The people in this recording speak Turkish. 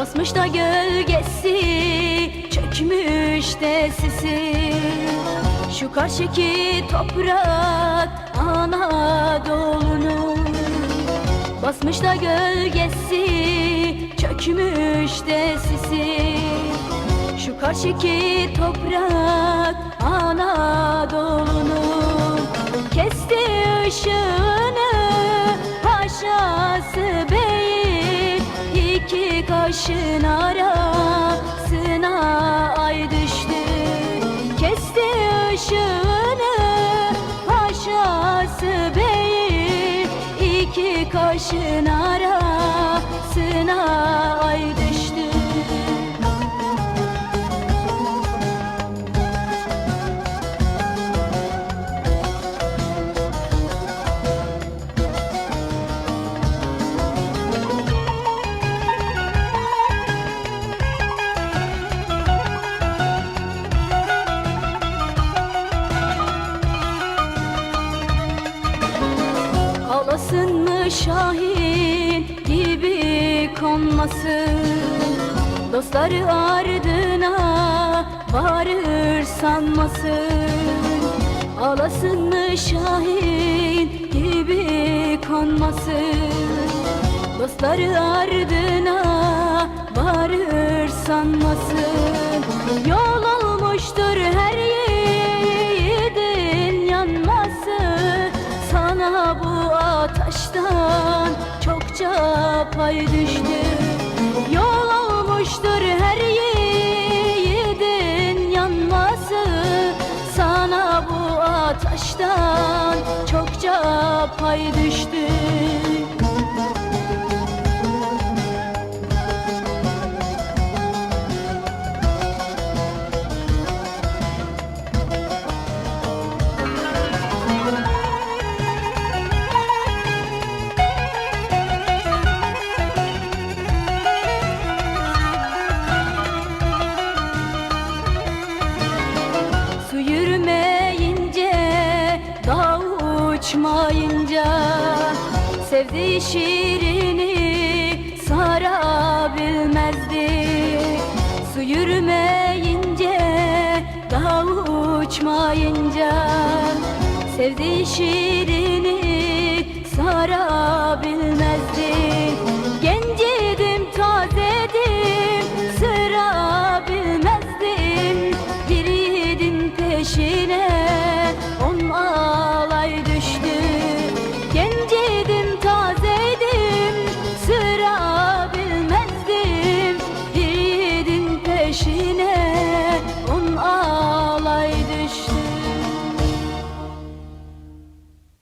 Basmış da gölgesi, çökmüş de sisi. Şu karşıki toprak Anadolu'nun. Basmış da gölgesi, çökmüş de sisi. Şu karşıki toprak Anadolu'nun. Kesti ışığını paşası beyin, iki kaşın arasına ay düştü. Kesti ışığını paşası beyin, iki kaşın arasına ay düştü. Ağlasın mı Şahin gibi konmasın, dostları ardına varır sanmasın. Ağlasın mı Şahin gibi konmasın, dostları ardına varır sanmasın. Yol olmuştur her yiğidin yanması, sana bu ateşten çokça pay düştü. Yol olmuştur her yiğidin yanması, sana bu ateşten çokça pay düştü. Uçmayınca sevdiği şiirini sarabilmezdi. Su yürümeyince, dağ uçmayınca sevdiği şiirini sarabilmezdi.